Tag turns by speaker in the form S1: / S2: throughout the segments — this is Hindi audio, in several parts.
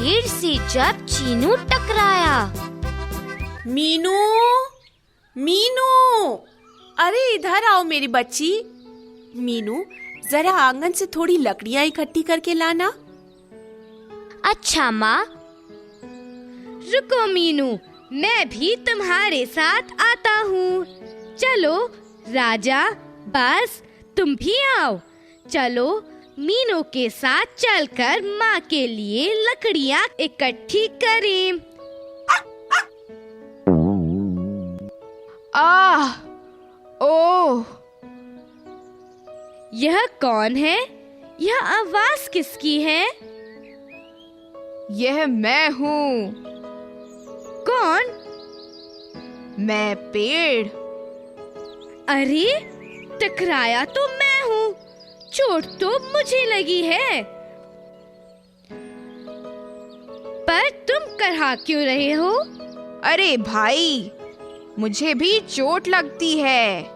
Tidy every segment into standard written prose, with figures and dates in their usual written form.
S1: पेड़ से जब चीनू टकराया।
S2: मीनू, मीनू, अरे इधर आओ मेरी बच्ची। मीनू, जरा आंगन से थोड़ी लकड़ियां इकट्ठी करके लाना।
S1: अच्छा माँ।
S3: रुको मीनू, मैं भी तुम्हारे साथ आता हूँ। चलो राजा, बस तुम भी आओ। चलो मीनू के साथ चलकर माँ के लिए लकड़ियाँ इकट्ठी करें।
S4: आह, ओह,
S3: यह कौन है? यह आवाज किसकी है?
S4: यह मैं हूँ।
S3: कौन?
S4: मैं पेड़।
S3: अरे टकराया तो मैं हूँ, चोट तो मुझे लगी है। पर तुम करहा क्यों रहे हो?
S4: अरे भाई, मुझे भी चोट लगती है,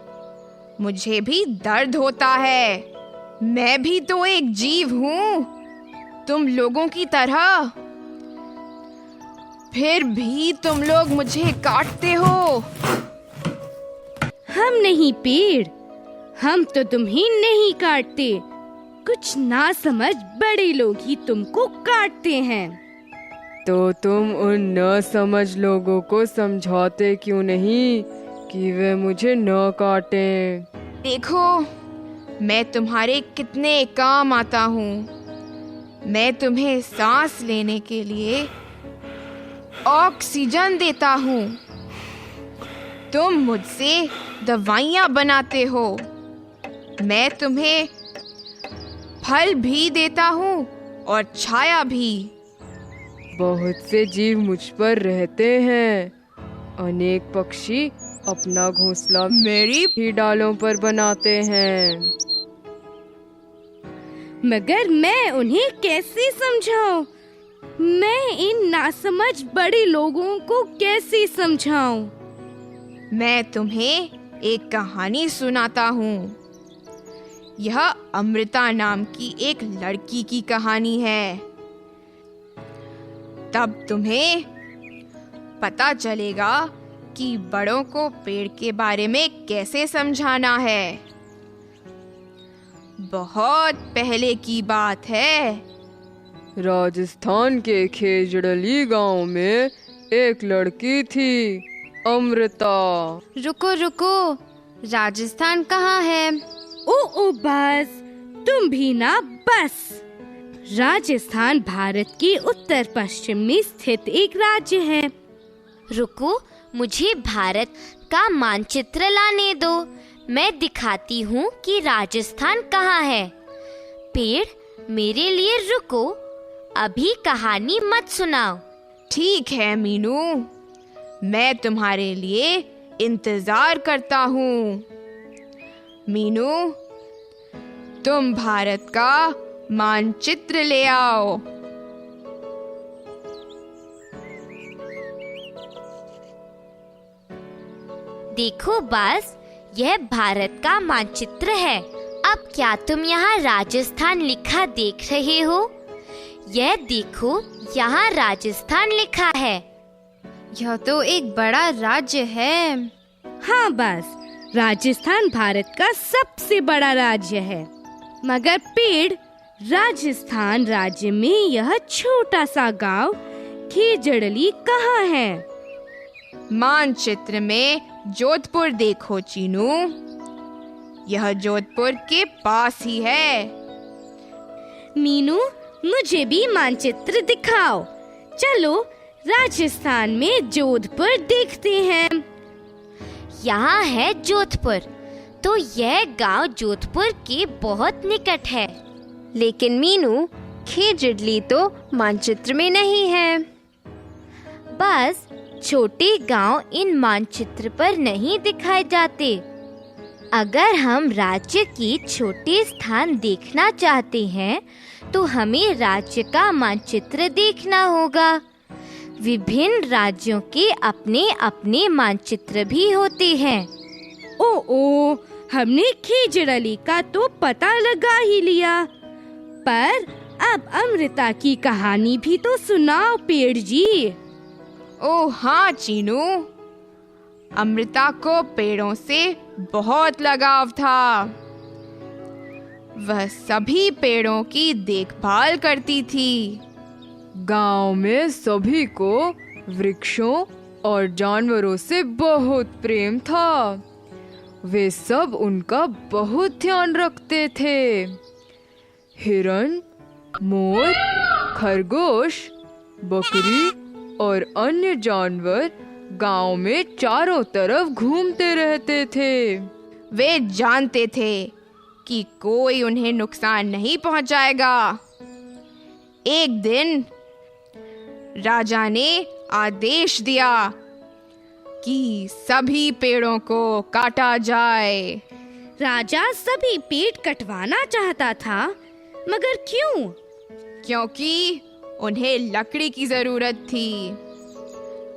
S4: मुझे भी दर्द होता है। मैं भी तो एक जीव हूँ, तुम लोगों की तरह। फिर भी तुम लोग मुझे काटते हो।
S3: हम नहीं पेड़, हम तो तुम्हें नहीं काटते। कुछ ना समझ बड़े लोग ही तुमको काटते हैं।
S5: तो तुम उन न समझ लोगों को समझाते क्यों नहीं कि वे मुझे न काटें?
S4: देखो, मैं तुम्हारे कितने काम आता हूँ। मैं तुम्हें सांस लेने के लिए ऑक्सीजन देता हूँ। तुम मुझसे दवाइयाँ बनाते हो। मैं तुम्हें फल भी देता हूँ और छाया भी।
S5: बहुत से जीव मुझ पर रहते हैं। अनेक पक्षी अपना घोंसला मेरी ही डालों पर बनाते हैं।
S3: मगर मैं उन्हें कैसे समझाऊं? मैं इन नासमझ बड़े लोगों को कैसे समझाऊं?
S4: मैं तुम्हें एक कहानी सुनाता हूँ। यह अमृता नाम की एक लड़की की कहानी है। तब तुम्हें पता चलेगा कि बड़ों को पेड़ के बारे में कैसे समझाना है। बहुत पहले की बात है।
S5: राजस्थान के खेजड़ली गांव में एक लड़की थी, अमृता।
S1: रुको रुको, राजस्थान कहाँ है?
S3: ओ बस, तुम भी ना बस। राजस्थान भारत के उत्तर पश्चिम में स्थित एक राज्य है।
S1: रुको, मुझे भारत का मानचित्र लाने दो। मैं दिखाती हूँ कि राजस्थान कहाँ है। पेड़, मेरे लिए रुको, अभी कहानी मत सुनाओ।
S4: ठीक है मीनू, मैं तुम्हारे लिए इंतजार करता हूँ। मीनू, तुम भारत का मानचित्र ले आओ।
S1: देखो बस, यह भारत का मानचित्र है। अब क्या तुम यहाँ राजस्थान लिखा देख रहे हो? यह देखो, यहाँ राजस्थान लिखा है।
S6: यह तो एक बड़ा राज्य है।
S3: हाँ बस, राजस्थान भारत का सबसे बड़ा राज्य है। मगर पेड़, राजस्थान राज्य में यह छोटा सा गांव खेजड़ली कहाँ है?
S4: मानचित्र में जोधपुर देखो चीनू, यह जोधपुर के पास ही है।
S3: मीनू, मुझे भी मानचित्र दिखाओ। चलो राजस्थान में जोधपुर देखते हैं।
S1: यहाँ है जोधपुर, तो यह गांव जोधपुर के बहुत निकट है।
S6: लेकिन मीनू, खेजड़ली तो मानचित्र में नहीं है।
S1: बस, छोटे गांव इन मानचित्र पर नहीं दिखाए जाते। अगर हम राज्य के छोटे स्थान देखना चाहते हैं, तो हमें राज्य का मानचित्र देखना होगा। विभिन्न राज्यों के अपने अपने मानचित्र भी होते हैं।
S3: हमने खेजड़ली का तो पता लगा ही लिया, पर अब अमृता की कहानी भी तो सुनाओ पेड़ जी।
S4: ओह हाँ चीनू, अमृता को पेड़ों से बहुत लगाव था। वह सभी पेड़ों की देखभाल करती थी।
S5: गांव में सभी को वृक्षों और जानवरों से बहुत प्रेम था। वे सब उनका बहुत ध्यान रखते थे। हिरन, मोर, खरगोश, बकरी और अन्य जानवर गांव में चारों तरफ घूमते रहते थे।
S4: वे जानते थे कि कोई उन्हें नुकसान नहीं पहुंचाएगा। एक दिन राजा ने आदेश दिया कि सभी पेड़ों को काटा जाए।
S3: राजा सभी पेड़ कटवाना चाहता था, मगर क्यों?
S4: क्योंकि उन्हें लकड़ी की जरूरत थी।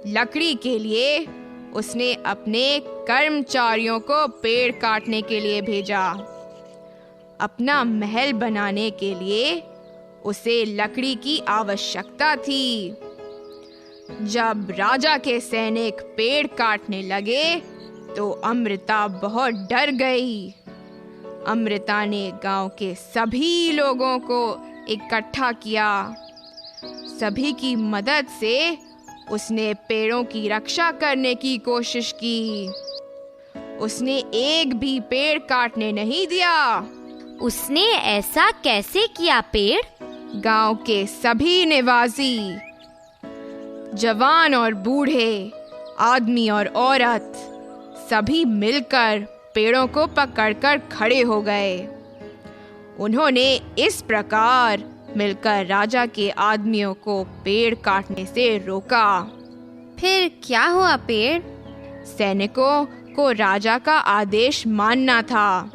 S4: लकड़ी के लिए उसने अपने कर्मचारियों को पेड़ काटने के लिए भेजा। अपना महल बनाने के लिए उसे लकड़ी की आवश्यकता थी। जब राजा के सैनिक पेड़ काटने लगे तो अमृता बहुत डर गई। अमृता ने गांव के सभी लोगों को इकट्ठा किया। सभी की मदद से उसने पेड़ों की रक्षा करने की कोशिश की। उसने एक भी पेड़ काटने नहीं दिया।
S1: उसने ऐसा कैसे किया पेड़?
S4: गांव के सभी निवासी, जवान और बूढ़े, आदमी और औरत, सभी मिलकर पेड़ों को पकड़कर खड़े हो गए। उन्होंने इस प्रकार मिलकर राजा के आदमियों को पेड़ काटने से रोका।
S6: फिर क्या हुआ पेड़?
S4: सैनिकों को राजा का आदेश मानना था।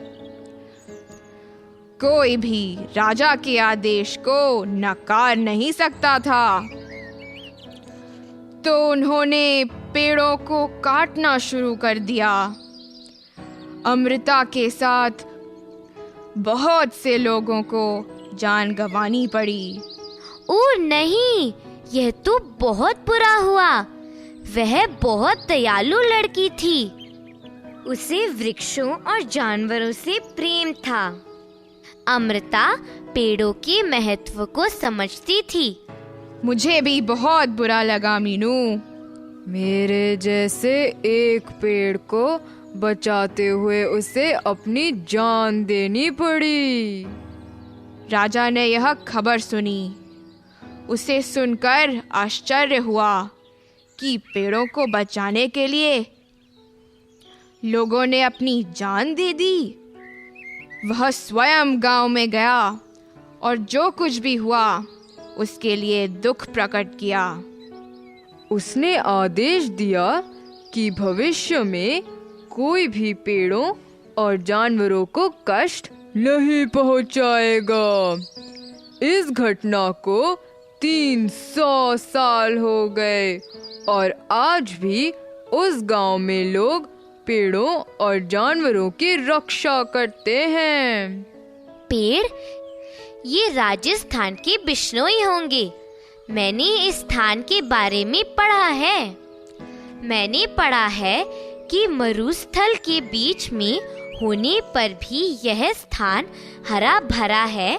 S4: कोई भी राजा के आदेश को नकार नहीं सकता था। तो उन्होंने पेड़ों को काटना शुरू कर दिया। अमृता के साथ बहुत से लोगों को जान गंवानी पड़ी।
S1: ओह नहीं, यह तो बहुत बुरा हुआ। वह बहुत दयालु लड़की थी। उसे वृक्षों और जानवरों से प्रेम था। अमृता पेड़ों के महत्व को समझती थी।
S4: मुझे भी बहुत बुरा लगा मीनू।
S5: मेरे जैसे एक पेड़ को बचाते हुए उसे अपनी जान देनी पड़ी।
S4: राजा ने यह खबर सुनी। उसे सुनकर आश्चर्य हुआ कि पेड़ों को बचाने के लिए लोगों ने अपनी जान दे दी। वह स्वयं गांव में गया और जो कुछ भी हुआ उसके लिए दुख प्रकट किया।
S5: उसने आदेश दिया कि भविष्य में कोई भी पेड़ों और जानवरों को कष्ट नहीं पहुंचाएगा। इस घटना को 300 साल हो गए और आज भी उस गांव में लोग पेड़ों और जानवरों की रक्षा करते हैं।
S1: पेड़? ये राजस्थान के बिश्नोई होंगे। मैंने इस स्थान के बारे में पढ़ा है। मैंने पढ़ा है कि मरुस्थल के बीच में होने पर भी यह स्थान हरा भरा है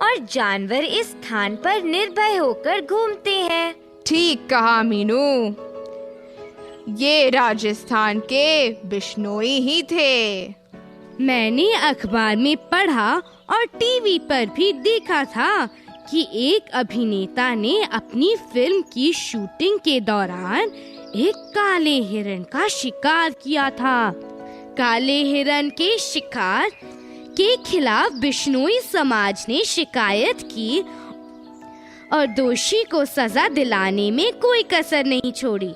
S1: और जानवर इस स्थान पर निर्भय होकर घूमते हैं।
S4: ठीक कहा मीनू। ये राजस्थान के बिश्नोई ही थे।
S3: मैंने अखबार में पढ़ा और टीवी पर भी देखा था कि एक अभिनेता ने अपनी फिल्म की शूटिंग के दौरान एक काले हिरण का शिकार किया था। काले हिरण के शिकार के खिलाफ बिश्नोई समाज ने शिकायत की और दोषी को सजा दिलाने में कोई कसर नहीं छोड़ी।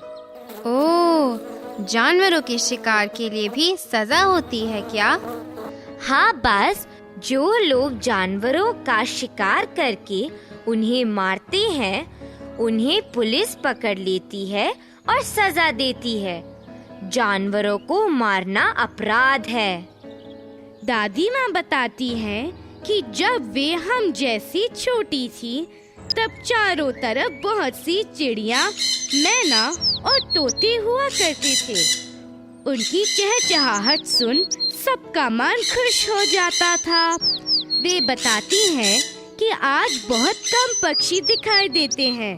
S6: ओह, जानवरों के शिकार के लिए भी सजा होती है क्या?
S1: हाँ बस, जो लोग जानवरों का शिकार करके उन्हें मारते हैं उन्हें पुलिस पकड़ लेती है और सजा देती है। जानवरों को मारना अपराध है।
S3: दादी माँ बताती हैं कि जब वे हम जैसी छोटी थी तब चारों तरफ बहुत सी चिड़िया, मैना और तोते हुआ करते थे। उनकी चहचहाहट सुन सबका मन खुश हो जाता था। वे बताती हैं कि आज बहुत कम पक्षी दिखाई देते हैं।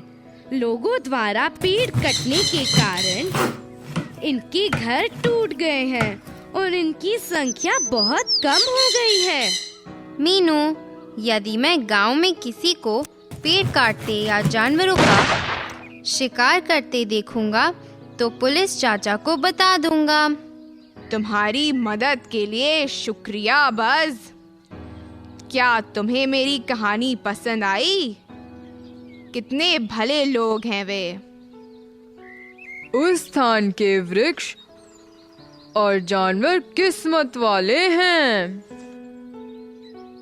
S3: लोगों द्वारा पेड़ कटने के कारण इनके घर टूट गए हैं और इनकी संख्या बहुत कम हो गई है।
S6: मीनू, यदि मैं गांव में किसी को पेड़ काटते या जानवरों का शिकार करते देखूंगा तो पुलिस चाचा को बता दूंगा।
S4: तुम्हारी मदद के लिए शुक्रिया बज़। क्या तुम्हें मेरी कहानी पसंद आई? कितने भले लोग हैं वे।
S5: उस स्थान के वृक्ष और जानवर किस्मत वाले हैं।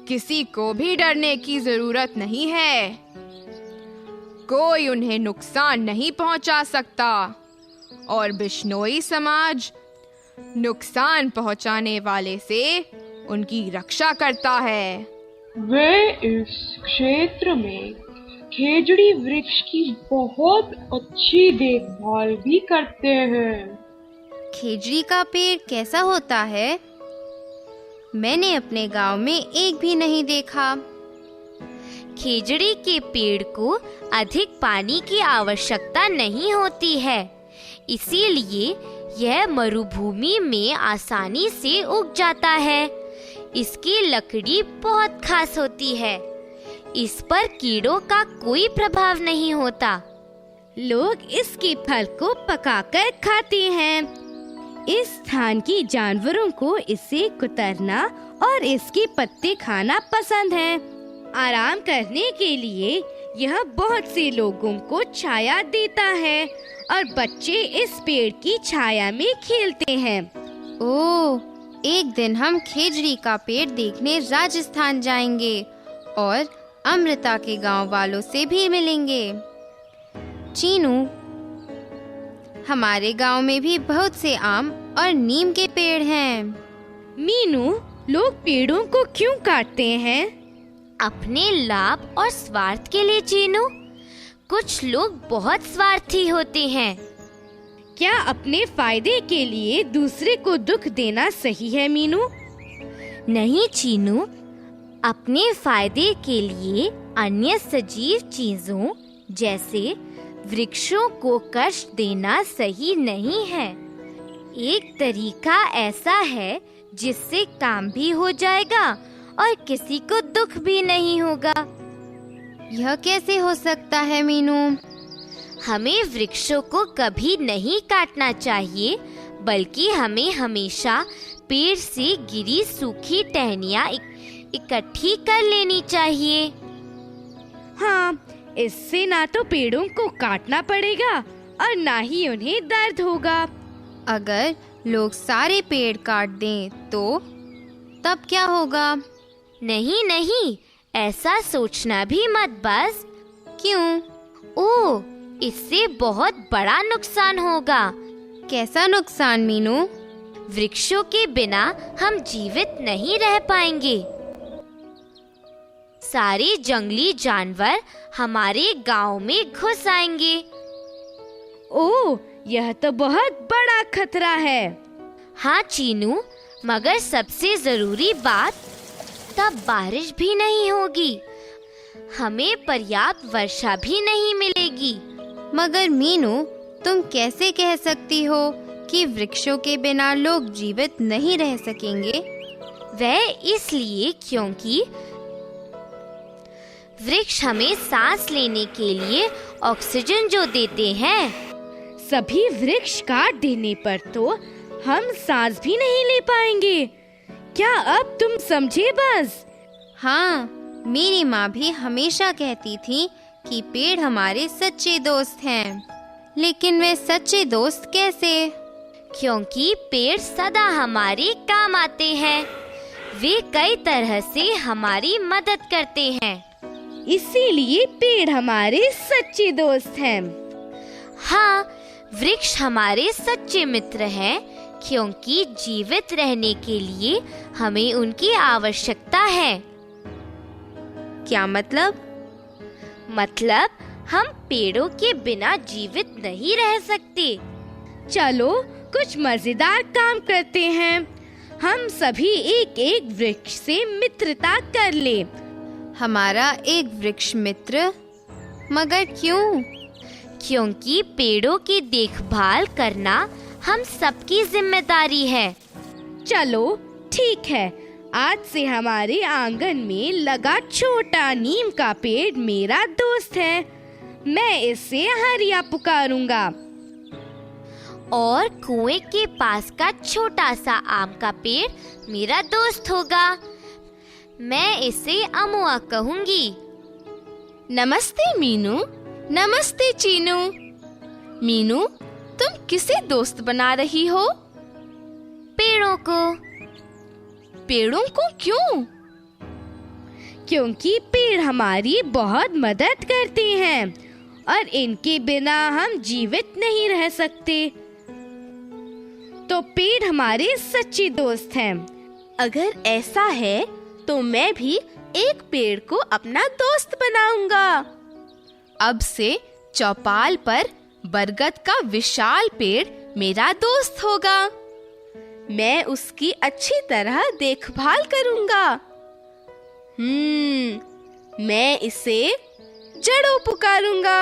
S4: किसी को भी डरने की जरूरत नहीं है। कोई उन्हें नुकसान नहीं पहुंचा सकता और बिश्नोई समाज नुकसान पहुंचाने वाले से उनकी रक्षा करता है।
S7: वे इस क्षेत्र में खेजड़ी वृक्ष की बहुत अच्छी देखभाल भी करते हैं।
S6: खेजड़ी का पेड़ कैसा होता है? मैंने अपने गांव में एक भी नहीं देखा।
S1: खेजड़ी के पेड़ को अधिक पानी की आवश्यकता नहीं होती है, इसीलिए यह मरुभूमि में आसानी से उग जाता है। इसकी लकड़ी बहुत खास होती है। इस पर कीड़ों का कोई प्रभाव नहीं होता।
S3: लोग इसके फल को पकाकर खाते हैं। इस स्थान के जानवरों को इसे कुतरना और इसके पत्ते खाना पसंद है। आराम करने के लिए यह बहुत से लोगों को छाया देता है और बच्चे इस पेड़ की छाया में खेलते हैं।
S6: ओह, एक दिन हम खेजड़ी का पेड़ देखने राजस्थान जाएंगे और अमृता के गांव वालों से भी मिलेंगे। चीनू, हमारे गांव में भी बहुत से आम और नीम के पेड़ हैं।
S3: मीनू, लोग पेड़ों को क्यों काटते हैं?
S1: अपने लाभ और स्वार्थ के लिए चीनू। कुछ लोग बहुत स्वार्थी होते हैं।
S3: क्या अपने फायदे के लिए दूसरे को दुख देना सही है मीनू?
S1: नहीं चीनू, अपने फायदे के लिए अन्य सजीव चीजों जैसे वृक्षों को कष्ट देना सही नहीं है। एक तरीका ऐसा है जिससे काम भी हो जाएगा और किसी को दुख भी नहीं होगा।
S6: यह कैसे हो सकता है मीनू?
S1: हमें वृक्षों को कभी नहीं काटना चाहिए, बल्कि हमें हमेशा पेड़ से गिरी सूखी टहनियाँ इकट्ठी कर लेनी चाहिए।
S3: हाँ, इससे ना तो पेड़ों को काटना पड़ेगा और ना ही उन्हें दर्द होगा।
S6: अगर लोग सारे पेड़ काट दें तो तब क्या होगा?
S1: नहीं नहीं, ऐसा सोचना भी मत बस।
S6: क्यों?
S1: ओह, इससे बहुत बड़ा नुकसान होगा।
S6: कैसा नुकसान मीनू?
S1: वृक्षों के बिना हम जीवित नहीं रह पाएंगे। सारे जंगली जानवर हमारे गांव में घुस आएंगे।
S3: ओह, यह तो बहुत बड़ा खतरा है।
S1: हाँ चीनू, मगर सबसे जरूरी बात, तब बारिश भी नहीं होगी। हमें पर्याप्त वर्षा भी नहीं मिलेगी।
S6: मगर मीनू, तुम कैसे कह सकती हो कि वृक्षों के बिना लोग जीवित नहीं रह सकेंगे?
S1: वह इसलिए क्योंकि वृक्ष हमें सांस लेने के लिए ऑक्सीजन जो देते हैं।
S3: सभी वृक्ष काट देने पर तो हम सांस भी नहीं ले पाएंगे। क्या अब तुम समझे बस?
S6: हाँ, मेरी माँ भी हमेशा कहती थी कि पेड़ हमारे सच्चे दोस्त हैं। लेकिन वे सच्चे दोस्त कैसे?
S1: क्योंकि पेड़ सदा हमारे काम आते हैं। वे कई तरह से हमारी मदद करते हैं।
S3: इसीलिए पेड़ हमारे सच्चे दोस्त हैं।
S1: हाँ, वृक्ष हमारे सच्चे मित्र हैं, क्योंकि जीवित रहने के लिए हमें उनकी आवश्यकता है।
S6: क्या मतलब?
S1: मतलब हम पेड़ों के बिना जीवित नहीं रह सकते।
S3: चलो कुछ मजेदार काम करते हैं। हम सभी एक एक वृक्ष से मित्रता कर ले।
S6: हमारा एक वृक्ष मित्र? मगर क्यों?
S1: क्योंकि पेड़ों की देखभाल करना हम सबकी जिम्मेदारी है।
S3: चलो ठीक है, आज से हमारे आंगन में लगा छोटा नीम का पेड़ मेरा दोस्त है। मैं इसे हरिया पुकारूंगा।
S1: और कुएं के पास का छोटा सा आम का पेड़ मेरा दोस्त होगा। मैं इसे अमुआ कहूंगी।
S6: नमस्ते मीनू। नमस्ते चीनू। मीनू, तुम किसे दोस्त बना रही हो?
S1: पेड़ों को।
S6: पेड़ों को क्यों?
S3: क्योंकि पेड़ हमारी बहुत मदद करते हैं और इनके बिना हम जीवित नहीं रह सकते। तो पेड़ हमारे सच्चे दोस्त हैं।
S2: अगर ऐसा है तो मैं भी एक पेड़ को अपना दोस्त बनाऊंगा।
S6: अब से चौपाल पर बरगद का विशाल पेड़ मेरा दोस्त होगा।
S2: मैं उसकी अच्छी तरह देखभाल करूंगा। मैं इसे जड़ों पुकारूंगा।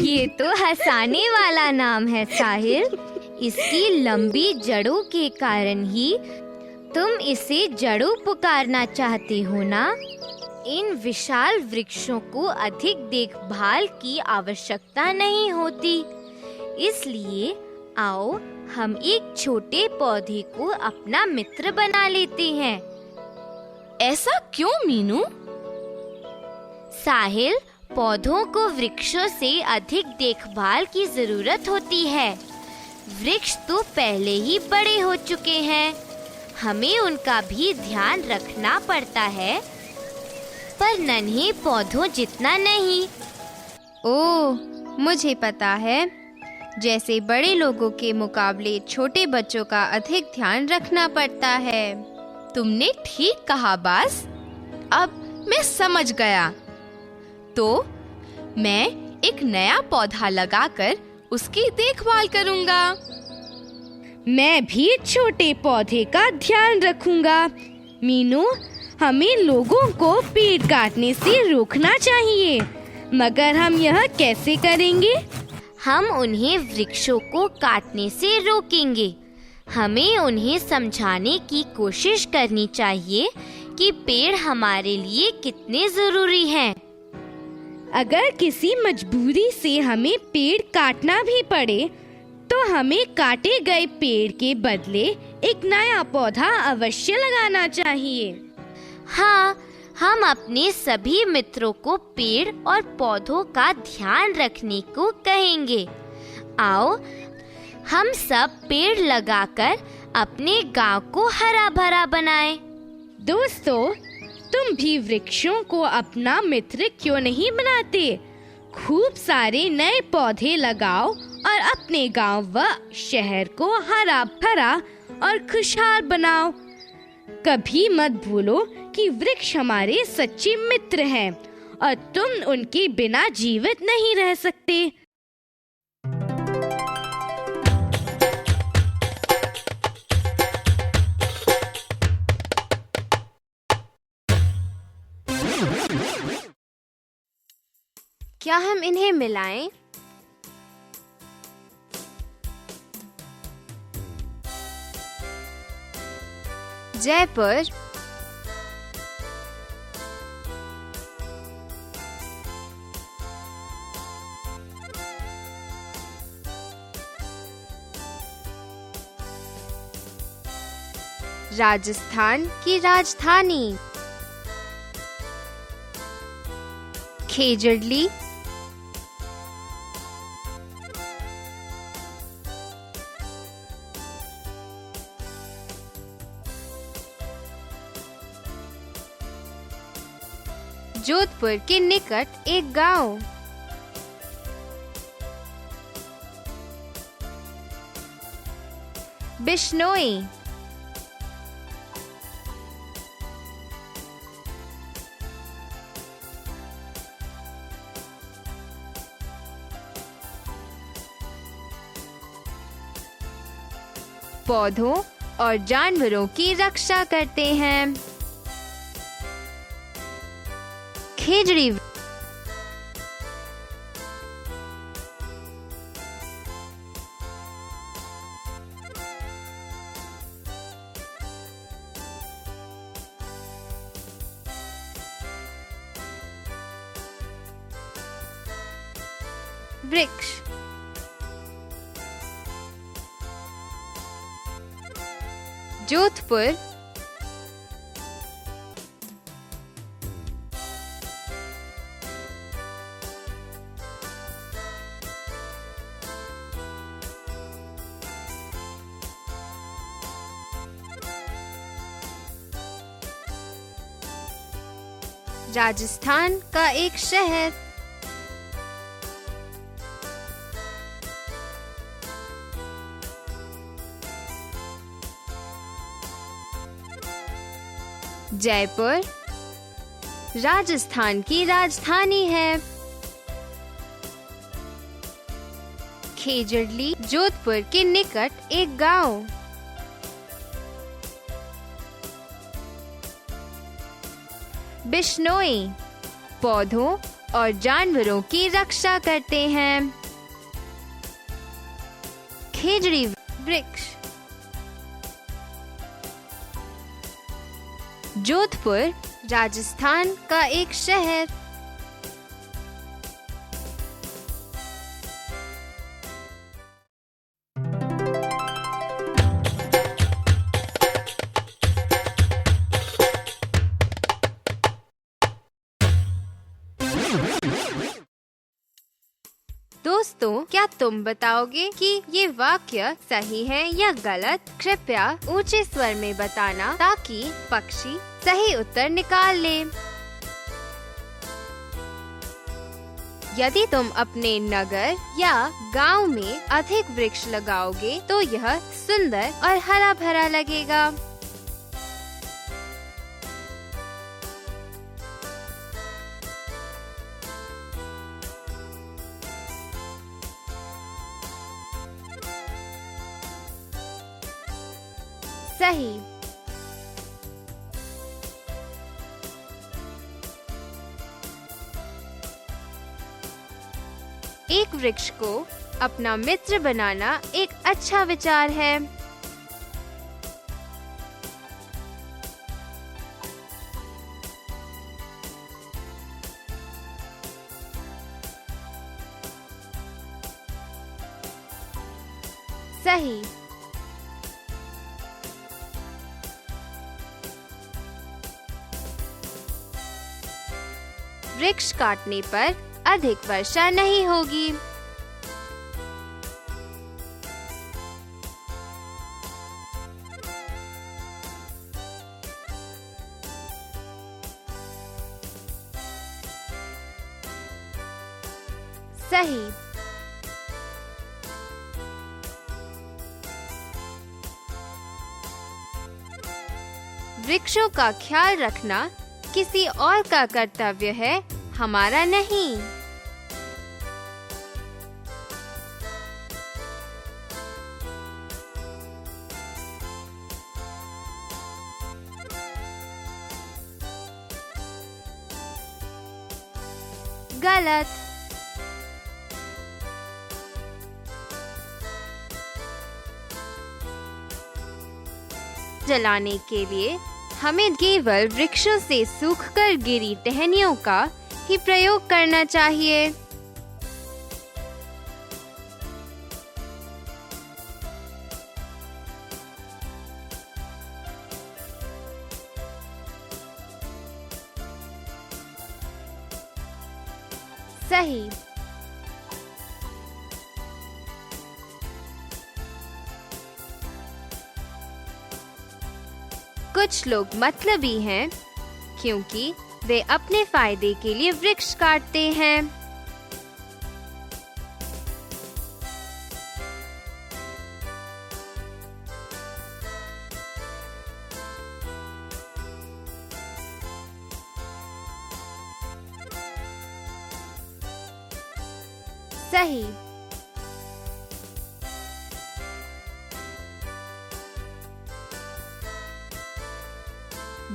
S1: ये तो हंसाने वाला नाम है साहिल। इसकी लंबी जड़ों के कारण ही तुम इसे जड़ों पुकारना चाहते हो ना? इन विशाल वृक्षों को अधिक देखभाल की आवश्यकता नहीं होती। इसलिए आओ हम एक छोटे पौधे को अपना मित्र बना लेते हैं।
S6: ऐसा क्यों मीनू?
S1: साहिल, पौधों को वृक्षों से अधिक देखभाल की जरूरत होती है। वृक्ष तो पहले ही बड़े हो चुके हैं, हमें उनका भी ध्यान रखना पड़ता है, पर नन्हे पौधों जितना नहीं।
S6: ओह, मुझे पता है। जैसे बड़े लोगों के मुकाबले छोटे बच्चों का अधिक ध्यान रखना पड़ता है। तुमने ठीक कहा बास। अब मैं समझ गया। तो मैं एक नया पौधा लगाकर उसकी देखभाल करूंगा।
S3: मैं भी छोटे पौधे का ध्यान रखूंगा। मीनू, हमें लोगों को पेड़ काटने से रोकना चाहिए, मगर हम यह कैसे करेंगे?
S1: हम उन्हें वृक्षों को काटने से रोकेंगे। हमें उन्हें समझाने की कोशिश करनी चाहिए कि पेड़ हमारे लिए कितने जरूरी हैं।
S3: अगर किसी मजबूरी से हमें पेड़ काटना भी पड़े, तो हमें काटे गए पेड़ के बदले एक नया पौधा अवश्य लगाना चाहिए।
S1: हाँ, हम अपने सभी मित्रों को पेड़ और पौधों का ध्यान रखने को कहेंगे। आओ, हम सब पेड़ लगाकर अपने गांव को हरा भरा बनाएं।
S3: दोस्तों, तुम भी वृक्षों को अपना मित्र क्यों नहीं बनाते? खूब सारे नए पौधे लगाओ और अपने गांव व शहर को हरा भरा और खुशहाल बनाओ। कभी मत भूलो कि वृक्ष हमारे सच्चे मित्र हैं और तुम उनके बिना जीवित नहीं रह सकते।
S6: क्या हम इन्हें मिलाएं? जयपुर, राजस्थान की राजधानी, खेजड़ली, जोधपुर के निकट एक गांव, बिश्नोई, पौधों और जानवरों की रक्षा करते हैं। खेजड़ी वृक्ष। जोधपुर राजस्थान का एक शहर। जयपुर राजस्थान की राजधानी है। खेजड़ली जोधपुर के निकट एक गांव। बिश्नोई पौधों और जानवरों की रक्षा करते हैं। खेजड़ी वृक्ष। जोधपुर राजस्थान का एक शहर। दोस्तों, क्या तुम बताओगे कि ये वाक्य सही है या गलत? कृपया ऊंचे स्वर में बताना ताकि पक्षी सही उत्तर निकाल ले। यदि तुम अपने नगर या गांव में अधिक वृक्ष लगाओगे तो यह सुंदर और हरा भरा लगेगा। सही। एक वृक्ष को अपना मित्र बनाना एक अच्छा विचार है। सही। वृक्ष काटने पर अधिक वर्षा नहीं होगी। सही। वृक्षों का ख्याल रखना किसी और का कर्तव्य है, हमारा नहीं। गलत। जलाने के लिए हमें केवल वृक्षों से सूखकर गिरी टहनियों का ही प्रयोग करना चाहिए। सही। कुछ लोग मतलबी हैं क्योंकि वे अपने फायदे के लिए वृक्ष काटते हैं। सही।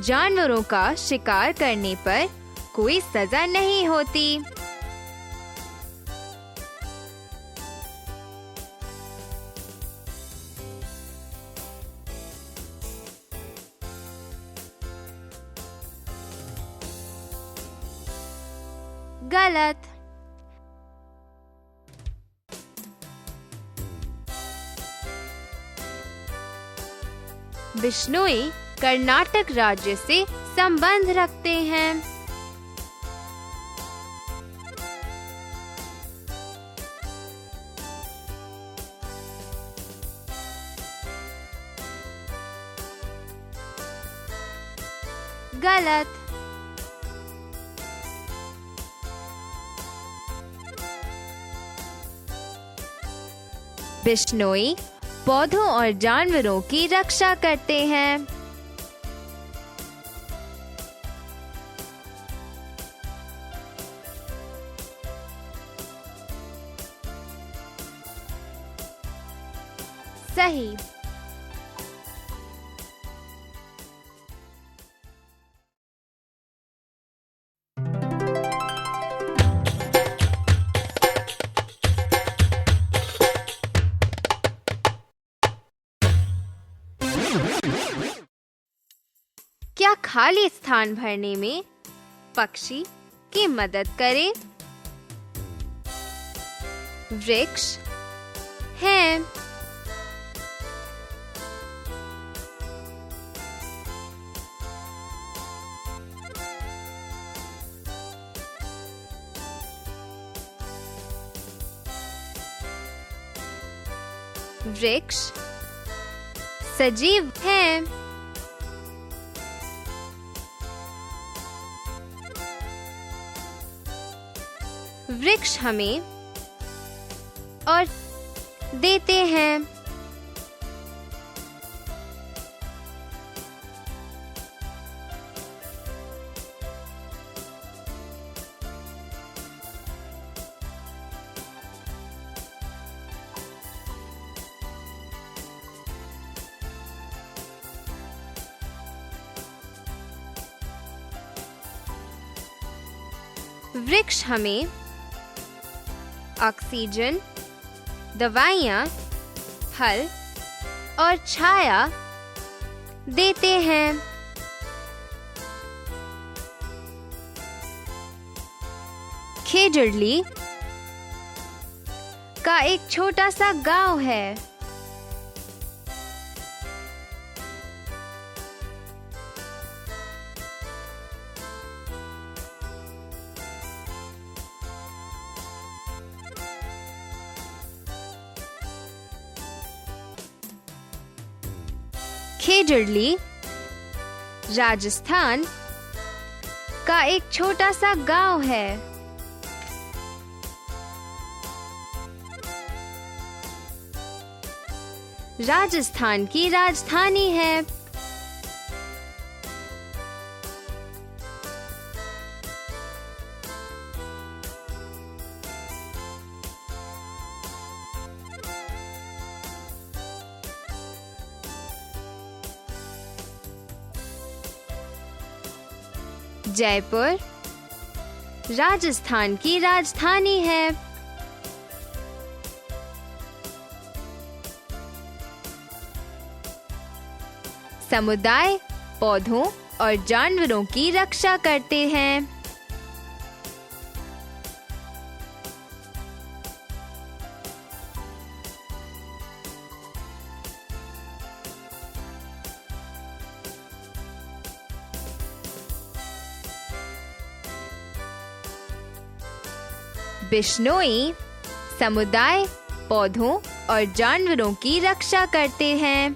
S6: जानवरों का शिकार करने पर कोई सजा नहीं होती।
S1: गलत।
S6: बिश्नोई कर्नाटक राज्य से संबंध रखते हैं।
S1: गलत।
S6: बिश्नोई पौधों और जानवरों की रक्षा करते हैं।
S1: सही।
S6: क्या खाली स्थान भरने में पक्षी की मदद करे? वृक्ष हैं। वृक्ष सजीव हैं। वृक्ष हमें और देते हैं। वृक्ष हमें ऑक्सीजन, दवाइयाँ, फल और छाया देते हैं। खेजड़ली का एक छोटा सा गांव है। खेजड़ली राजस्थान का एक छोटा सा गांव है। राजस्थान की राजधानी है। जयपुर राजस्थान की राजधानी है। समुदाय पौधों और जानवरों की रक्षा करते हैं। बिश्नोई समुदाय पौधों और जानवरों की रक्षा करते हैं।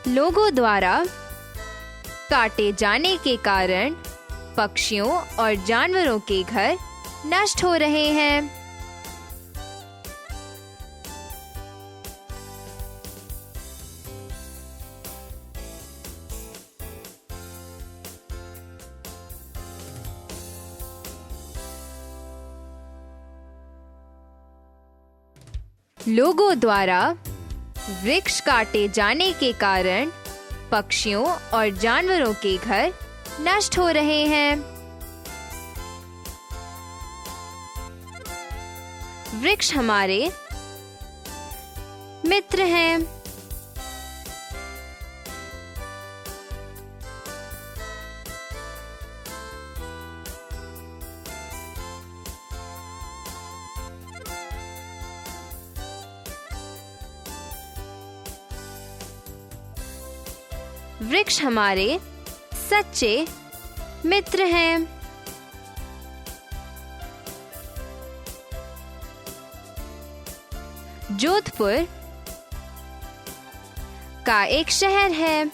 S6: लोगों द्वारा काटे जाने के कारण पक्षियों और जानवरों के घर नष्ट हो रहे हैं। लोगों द्वारा वृक्ष काटे जाने के कारण पक्षियों और जानवरों के घर नष्ट हो रहे हैं। वृक्ष हमारे मित्र हैं। वृक्ष हमारे सच्चे मित्र हैं। जोधपुर का एक शहर है।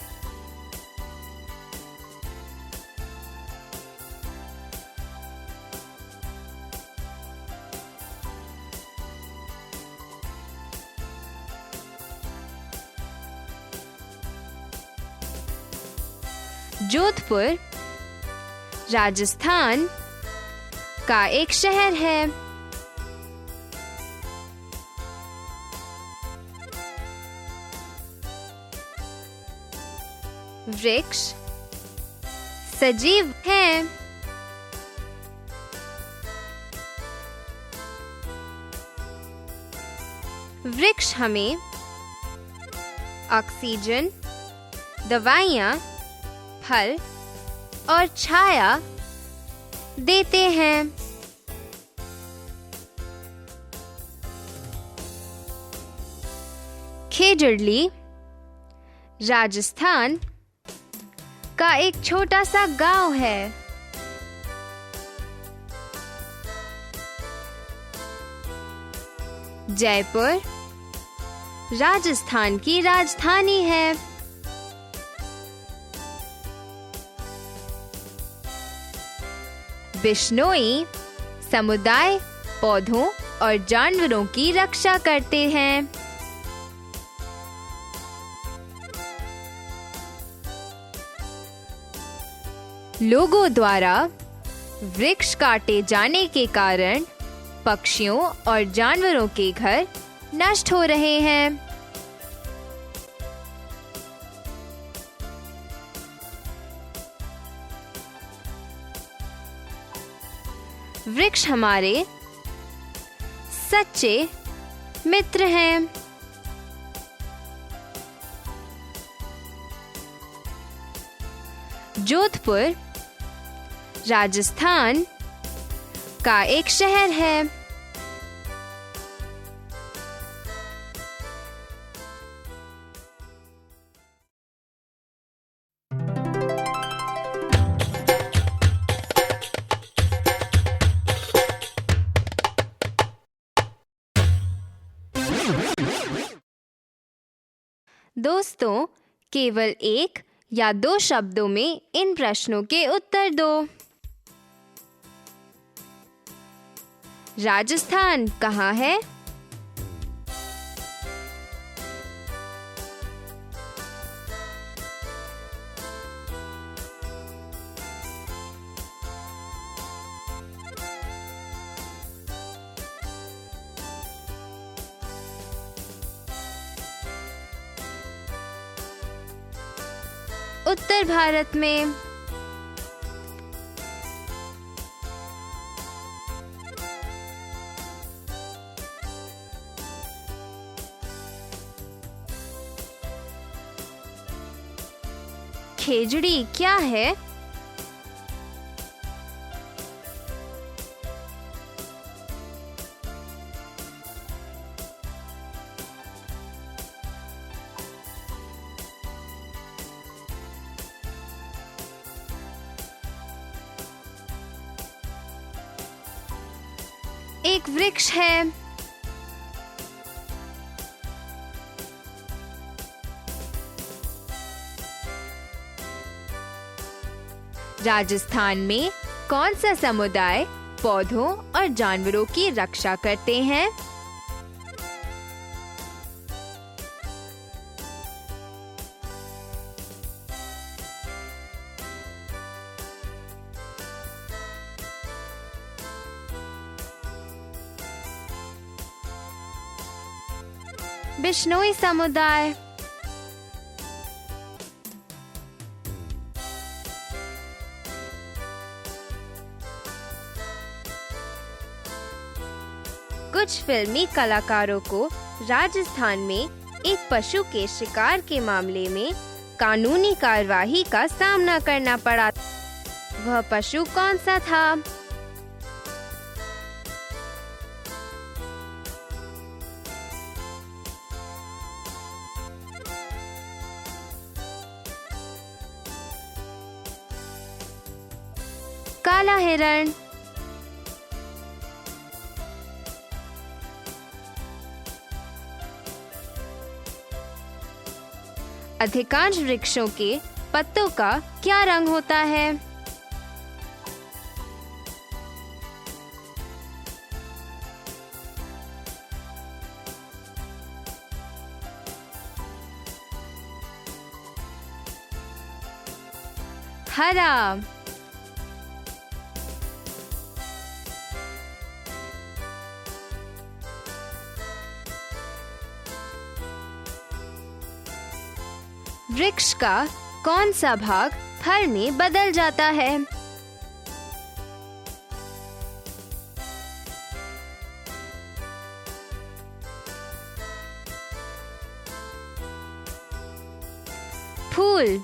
S6: जोधपुर राजस्थान का एक शहर है। वृक्ष सजीव हैं। वृक्ष हमें ऑक्सीजन, दवाइयाँ, फल और छाया देते हैं। खेजड़ली राजस्थान का एक छोटा सा गांव है। जयपुर राजस्थान की राजधानी है। बिश्नोई समुदाय पौधों और जानवरों की रक्षा करते हैं। लोगों द्वारा वृक्ष काटे जाने के कारण पक्षियों और जानवरों के घर नष्ट हो रहे हैं। वृक्ष हमारे सच्चे मित्र हैं। जोधपुर राजस्थान का एक शहर है। दोस्तों, केवल एक या दो शब्दों में इन प्रश्नों के उत्तर दो। राजस्थान कहाँ है? उत्तर भारत में। खेजड़ी क्या है? एक वृक्ष है। राजस्थान में कौन सा समुदाय पौधों और जानवरों की रक्षा करते हैं? बिश्नोई समुदाय। कुछ फिल्मी कलाकारों को राजस्थान में एक पशु के शिकार के मामले में कानूनी कार्यवाही का सामना करना पड़ा। वह पशु कौन सा था? काला हिरण। अधिकांश वृक्षों के पत्तों का क्या रंग होता है? हरा। वृक्ष का कौन सा भाग फल में बदल जाता है? फूल।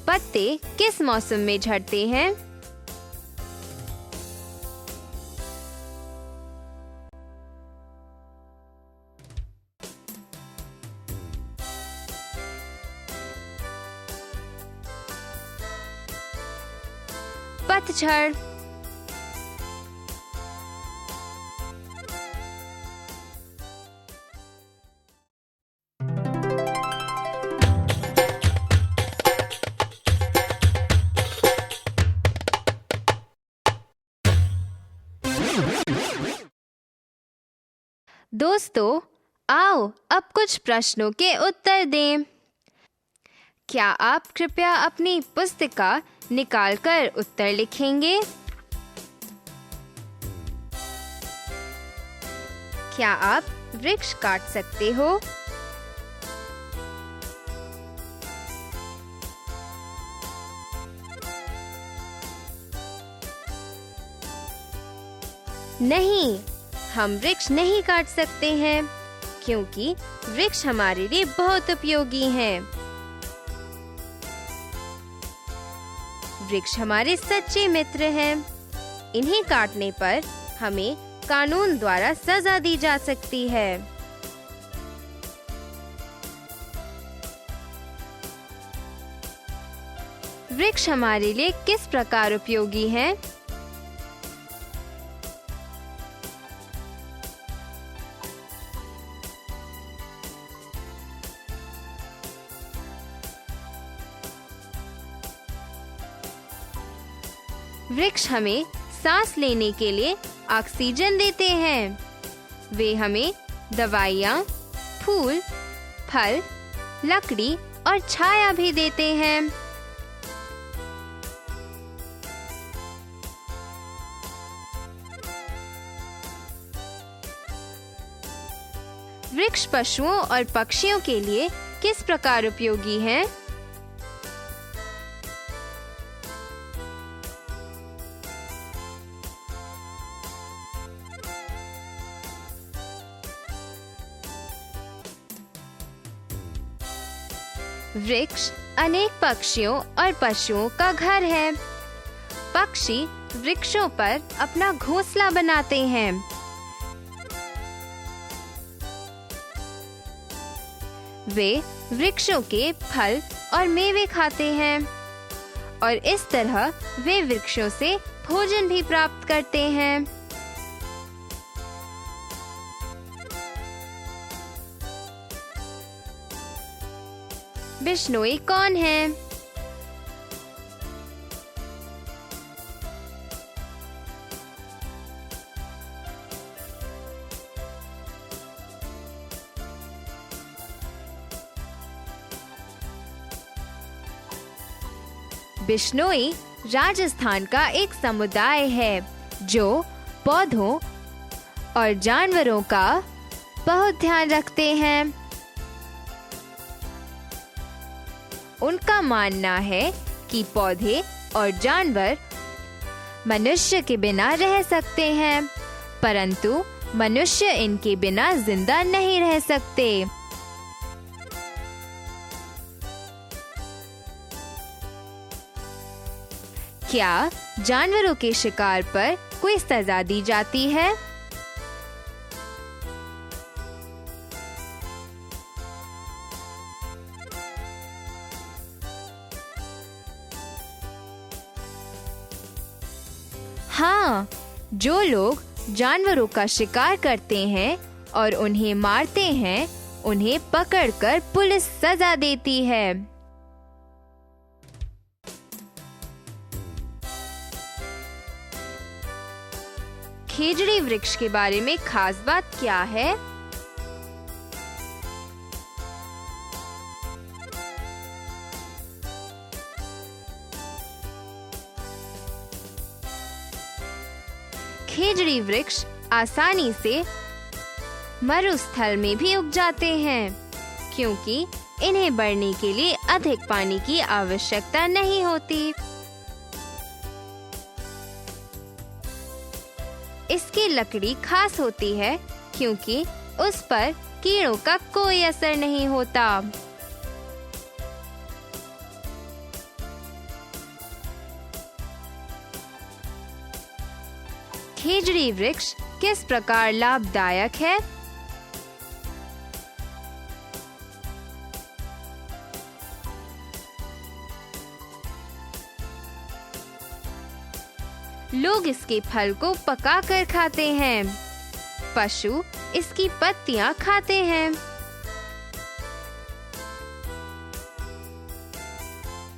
S6: पत्ते किस मौसम में झड़ते हैं? पतझड़। दोस्तों, आओ अब कुछ प्रश्नों के उत्तर दें। क्या आप कृपया अपनी पुस्तिका निकालकर उत्तर लिखेंगे? क्या आप वृक्ष काट सकते हो? नहीं, हम वृक्ष नहीं काट सकते हैं क्योंकि वृक्ष हमारे लिए बहुत उपयोगी हैं। वृक्ष हमारे सच्चे मित्र हैं। इन्हें काटने पर हमें कानून द्वारा सजा दी जा सकती है। वृक्ष हमारे लिए किस प्रकार उपयोगी हैं? वृक्ष हमें सांस लेने के लिए ऑक्सीजन देते हैं। वे हमें दवाइयाँ, फूल, फल, लकड़ी और छाया भी देते हैं। वृक्ष पशुओं और पक्षियों के लिए किस प्रकार उपयोगी हैं? वृक्ष अनेक पक्षियों और पशुओं का घर है। पक्षी वृक्षों पर अपना घोंसला बनाते हैं। वे वृक्षों के फल और मेवे खाते हैं और इस तरह वे वृक्षों से भोजन भी प्राप्त करते हैं। बिश्नोई कौन है? बिश्नोई राजस्थान का एक समुदाय है जो पौधों और जानवरों का बहुत ध्यान रखते हैं। उनका मानना है कि पौधे और जानवर मनुष्य के बिना रह सकते हैं, परंतु मनुष्य इनके बिना जिंदा नहीं रह सकते। क्या जानवरों के शिकार पर कोई सजा दी जाती है? हाँ, जो लोग जानवरों का शिकार करते हैं और उन्हें मारते हैं, उन्हें पकड़कर पुलिस सजा देती है। खेजड़ी वृक्ष के बारे में खास बात क्या है? खेजड़ी वृक्ष आसानी से मरुस्थल में भी उग जाते हैं, क्योंकि इन्हें बढ़ने के लिए अधिक पानी की आवश्यकता नहीं होती। इसकी लकड़ी खास होती है क्योंकि उस पर कीड़ों का कोई असर नहीं होता। खेजड़ी वृक्ष किस प्रकार लाभदायक है? लोग इसके फल को पकाकर खाते हैं। पशु इसकी पत्तियां खाते हैं।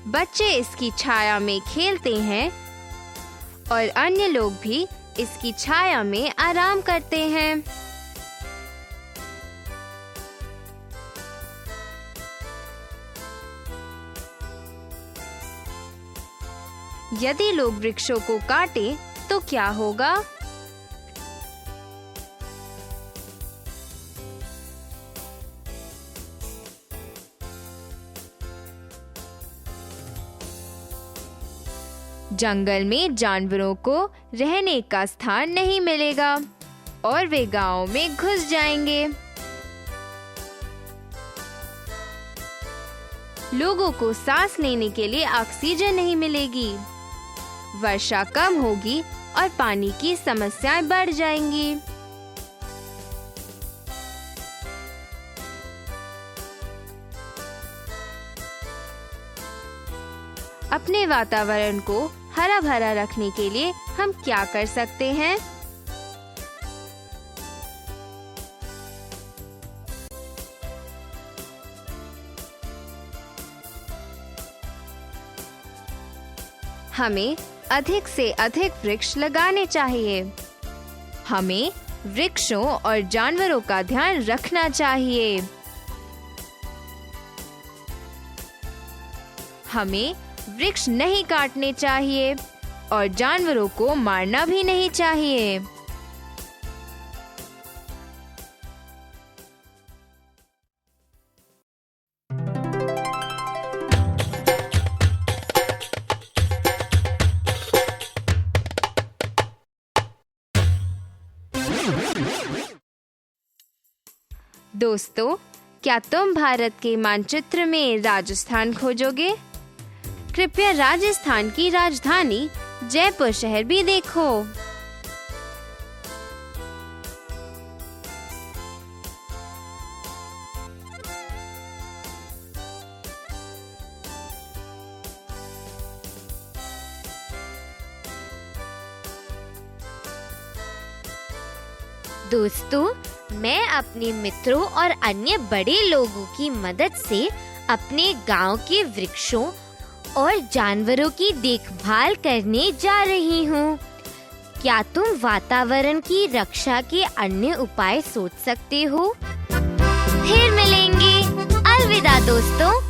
S6: बच्चे इसकी छाया में खेलते हैं और अन्य लोग भी इसकी छाया में आराम करते हैं। यदि लोग वृक्षों को काटें तो क्या होगा? जंगल में जानवरों को रहने का स्थान नहीं मिलेगा और वे गांव में घुस जाएंगे। लोगों को सांस लेने के लिए ऑक्सीजन नहीं मिलेगी। वर्षा कम होगी और पानी की समस्याएं बढ़ जाएंगी। अपने वातावरण को हरा भरा रखने के लिए हम क्या कर सकते हैं? हमें अधिक से अधिक वृक्ष लगाने चाहिए। हमें वृक्षों और जानवरों का ध्यान रखना चाहिए। हमें वृक्ष नहीं काटने चाहिए और जानवरों को मारना भी नहीं चाहिए। दोस्तों, क्या तुम भारत के मानचित्र में राजस्थान खोजोगे? कृपया राजस्थान की राजधानी जयपुर शहर भी देखो।
S1: दोस्तों, मैं अपने मित्रों और अन्य बड़े लोगों की मदद से अपने गांव के वृक्षों और जानवरों की देखभाल करने जा रही हूँ। क्या तुम वातावरण की रक्षा के अन्य उपाय सोच सकते हो? फिर मिलेंगे। अलविदा दोस्तों।